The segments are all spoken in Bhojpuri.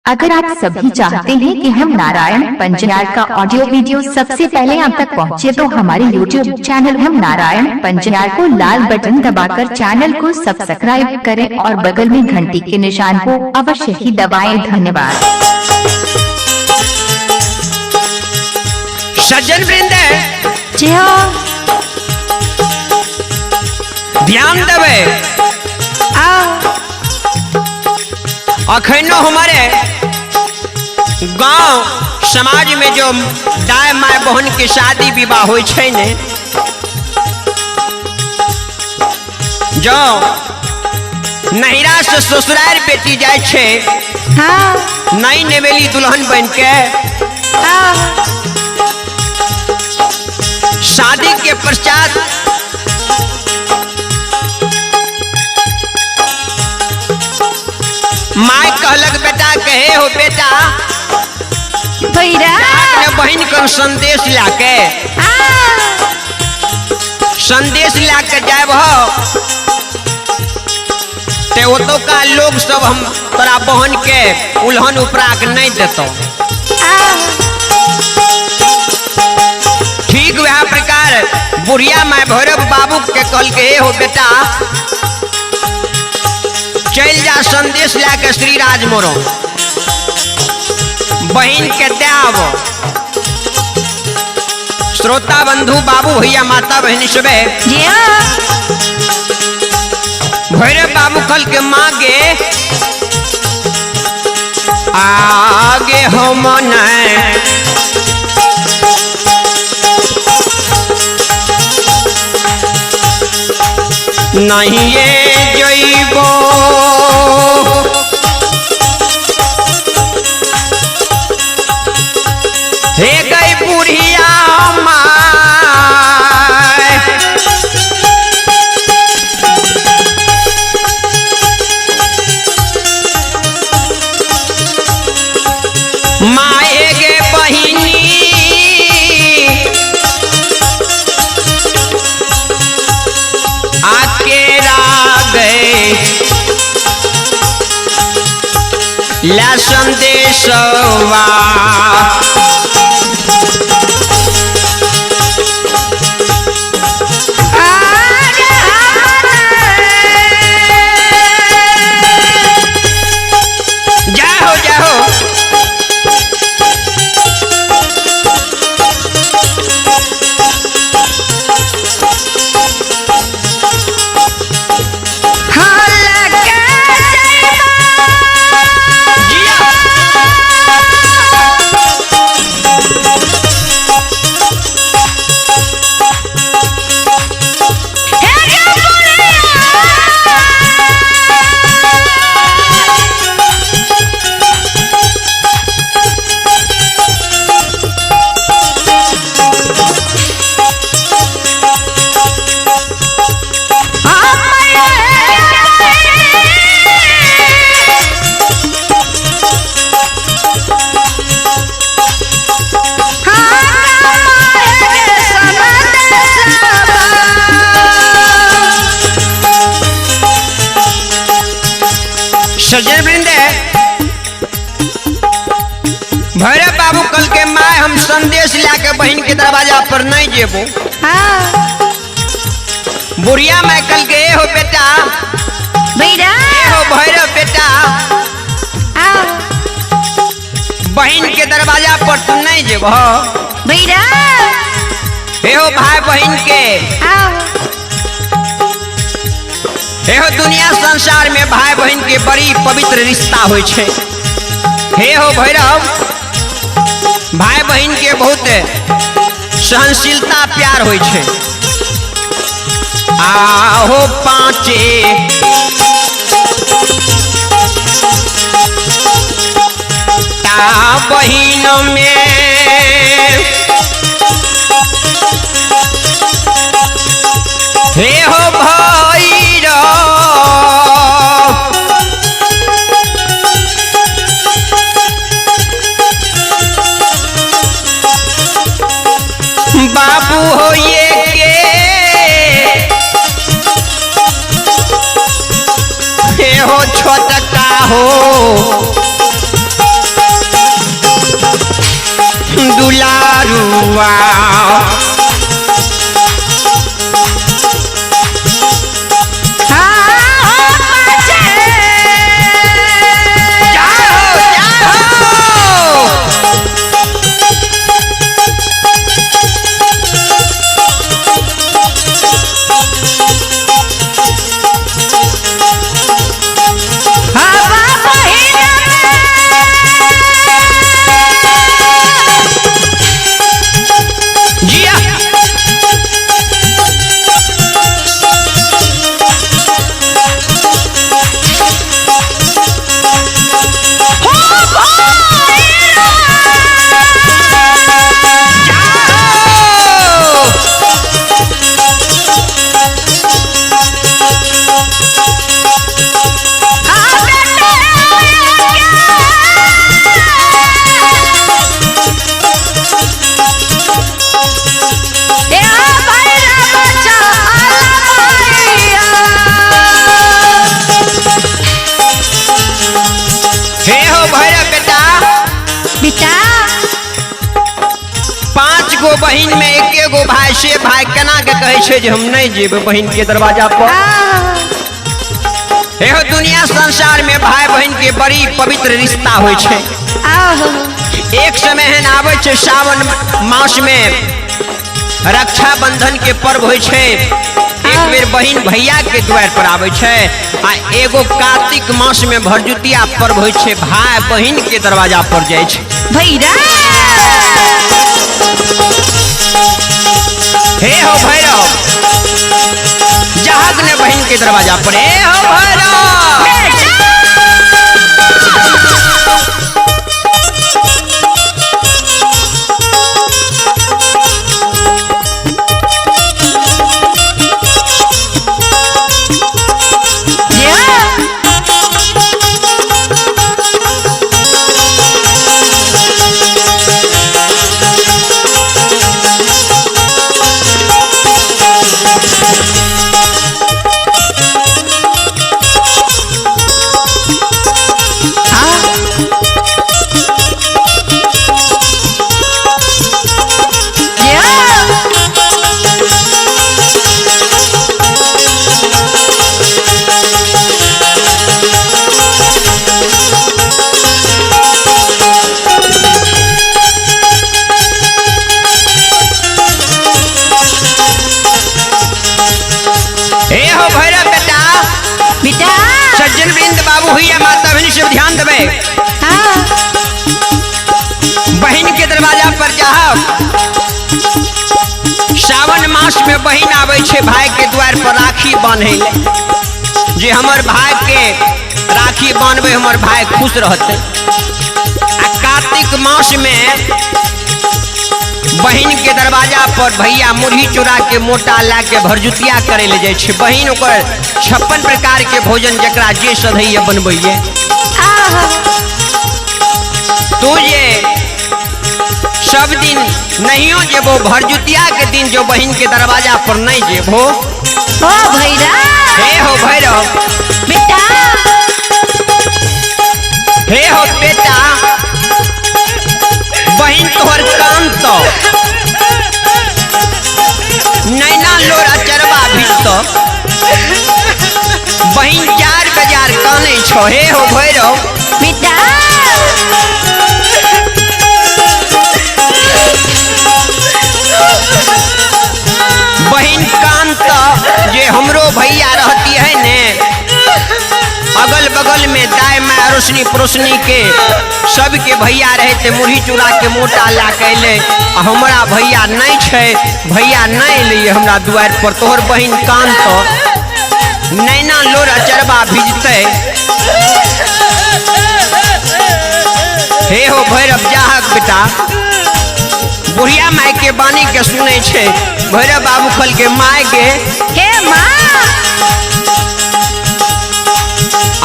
अगर आप सभी चाहते हैं कि हम नारायण पंजयार का ऑडियो वीडियो सबसे पहले आप तक पहुंचे, तो हमारे YouTube चैनल हम नारायण पंजयार को लाल बटन दबाकर चैनल को सब्सक्राइब करें और बगल में घंटी के निशान को अवश्य ही दबाएं। धन्यवाद। सज्जन वृंद जी हाँ, ध्यान देवे। अखनो हमारे गांव समाज में जो दाय माय बहन के शादी विवाह हो ने, जो नहिरा से ससुराल बेटी जाए छे, हाँ, नई नेवेली दुल्हन बन के, हाँ, शादी के पश्चात माय कहलक बेटा कहे हो बेटा बहन को संदेश लाके जाए हो तो का लोग सब हम तोरा बहन के उल्हन उपराग नहीं देतो। ठीक वह प्रकार बुढ़िया माय भैरव बाबू के कल के हो बेटा चल जा संदेश लाके श्री राज मोरो बहन के देव। श्रोता बंधु बाबू भैया माता बहनी सबे भैरव बाबू कल के मांगे आगे हो मन नहीं ये जइबो हे गई बुढ़िया माय माए गे बहिनी ला संदेशवा जाओ जाओ सज्जन वृंद भैरव बाबू कल के माय हम संदेश लाके बहन के दरवाजा पर नहीं जेबो। बुढ़िया माय कल के हो बेटा हो भैरव बेटा बहन के दरवाजा पर तुम नहीं जेबो। हो भाई बहन के हो दुनिया संसार में भाई बहन के बड़ी पवित्र रिश्ता हो छे। हे हो भैरव भाई बहन के बहुत सहनशीलता प्यार हो छे। आहो पांचे ता बहन में हे हो बाबू हो ये के हो छोटका हो हो भैरव बेटा बेटा 5 गो बहिन में 1 गो भाई से भाई केना के कहे छे जे हम नहीं जेबे बहिन के दरवाजा पर। हे हो दुनिया संसार में भाई बहन के बड़ी पवित्र रिश्ता होय छे। एक समय एहन आवे छे सावन मास में रक्षाबंधन के पर्व होय छे। एक बेर बहन भैया के द्वार पर आवे छे आ एगो कार्तिक मास में भरदुतिया पर्व होय छे भाई बहन के दरवाजा पर जाय छे। भैरा हे हो भैरव जहाग ने बहन के दरवाजा पर हे हो भैरव सज्जन वृंद बाबू भैया माता बहन से ध्यान देवे। बहन के दरवाजा पर जाओ। सावन मास में बहन आवे छे भाई के द्वार पर राखी बांधे जे हमर भाई के राखी बांधबे हमर भाई खुश रहते। आ कार्तिक मास में बहन के दरवाजा पर भैया मुरही चूड़ा के मोटा ला के भरजुतिया करे ले जाए छे। बहन ओकर 56 प्रकार के भोजन जकरा जे सधैया बनबैये। तू ये सब दिन नहियो जेबो भरजुतिया के दिन जो बहन के दरवाजा पर नहीं जेबो। ओ भैरा हे हो भैरव बेटा हे हो बेटा बहन तोहर कान तो नैना लोरा चरवा भीतर बहन 4 बाजार काने छो। हे हो भैरव बेटा बहन कान तो जे हमरो भैया रहती है ने अगल बगल में दाई में रोशनी परोसनी के सबके भैया रहते मुरही चूड़ा के मोटा ला कैले हमरा भैया नहीं छे। भैया नहीं लिए हमरा द्वार पर तोहर बहन कान तो नैना लोरा चरवा भिजते। हे हो भैरव जाहक बेटा बुढ़िया माई के बानी के सुने छे। भैरव बाबू खल के माई के हे माँ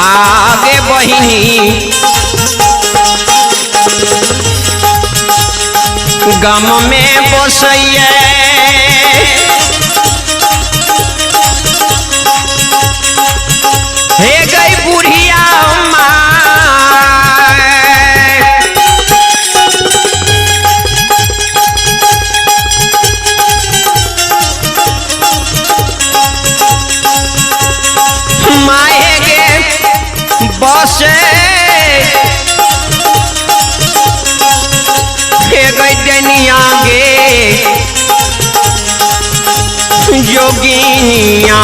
आगे बहिनी गम में बसैये हे गई बुढ़िया माए गे बसे हे गई डनिया गे जोगिनिया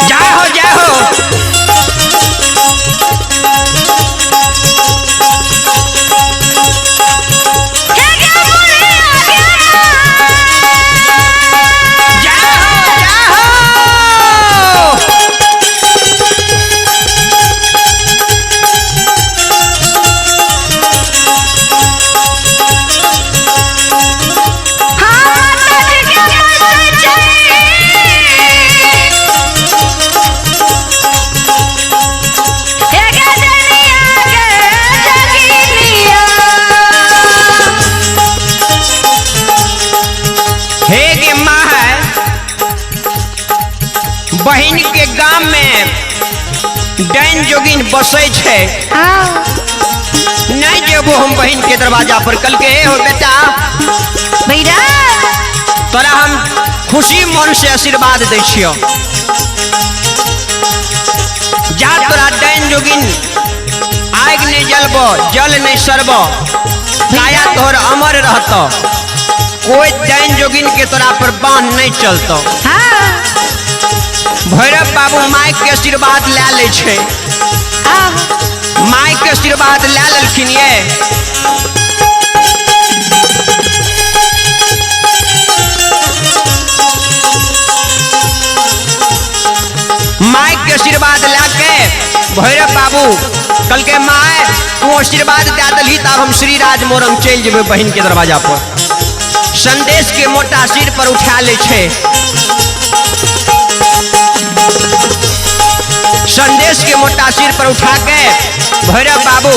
जा डाइन जोगिन बसे छे नहीं जेबो हम बहन के दरवाजा पर। कल के हो बेटा भैरा तोरा हम खुशी मन से आशीर्वाद दे छियो। जा तोरा डाइन जोगिन आग नहीं जलबो जल नहीं सरबो काया तोहर अमर रहतो। कोई डाइन जोगिन के तोरा पर बांध नहीं चलतो। हाँ भैरव बाबू माई के आशीर्वाद ले ले छे। माई के आशीर्वाद ले लेलखिन ये माई के आशीर्वाद लेके भैरव बाबू कल के माए तू आशीर्वाद दे दलही तब हम श्री राज मोरम चल जेबे बहन के दरवाजा पर। संदेश के मोटा सिर पर उठा ले छे। संदेश के मोटा सिर पर उठा के भैरव बाबू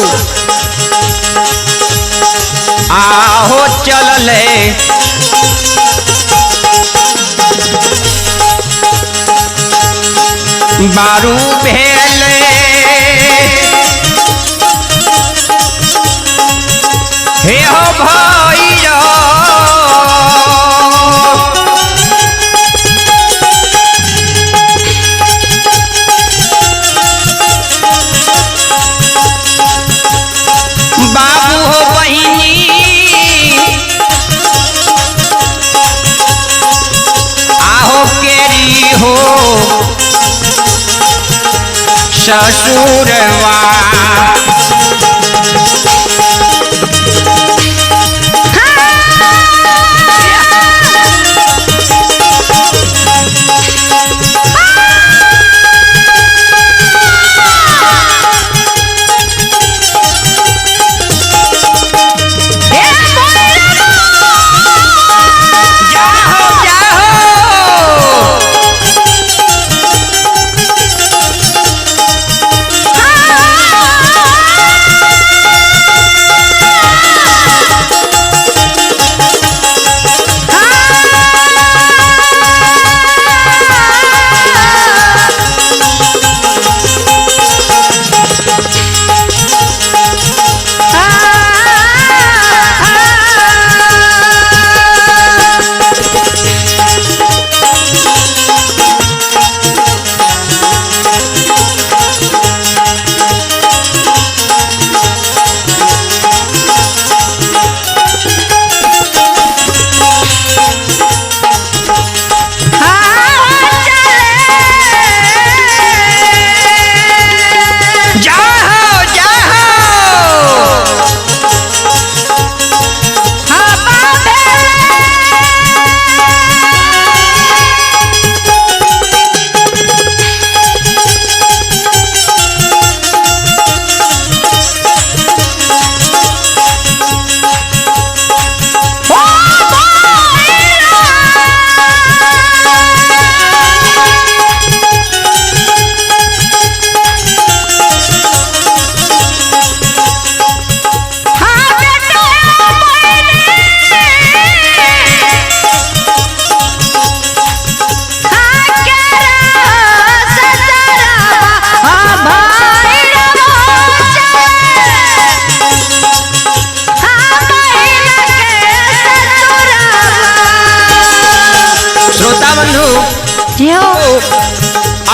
आहो चलले बारू भेले हे हो भैया बाबू हो बहिनी आहो केरी हो ससुरवा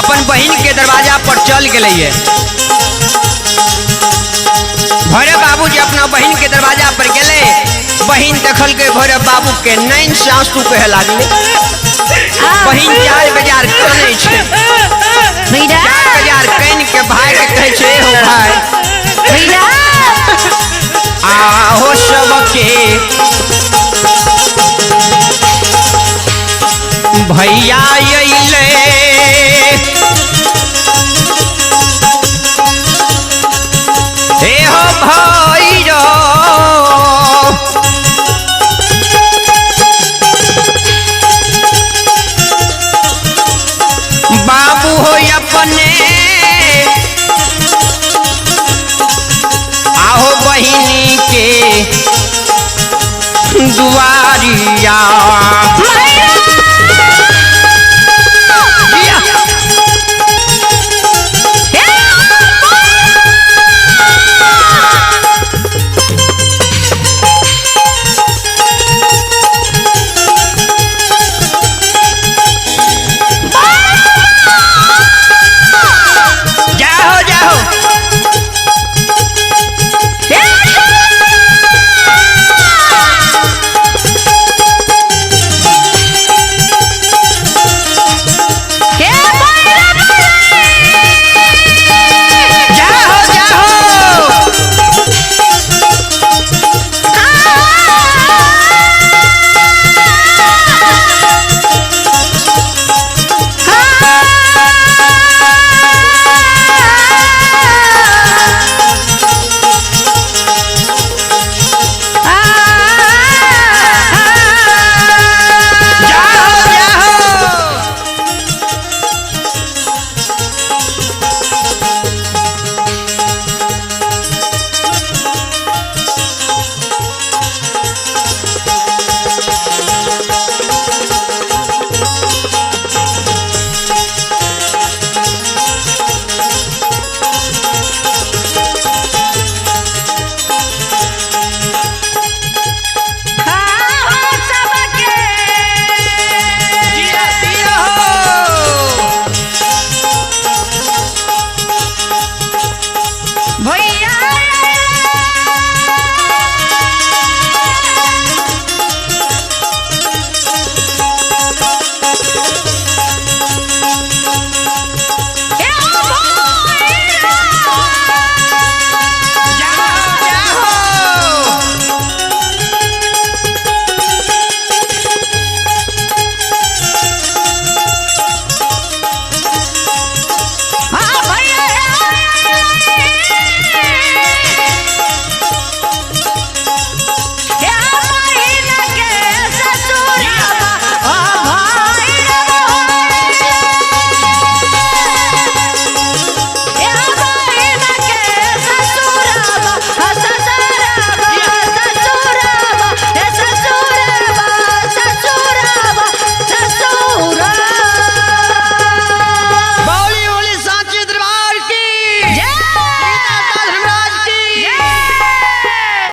अपन बहन के दरवाजा पर चल गए। भैरव बाबू जी अपना बहन के दरवाजा पर गए। बहन देखल के भैरव बाबू के नैन से आंसू कहे लागले। बहन जार बाजार काने छे। जार बाजार कान के भाई के कहे छे हो भाई आहो सबके भैया अइले हे हो भैया बाबू हो अपने आहो बहिनी के दुआ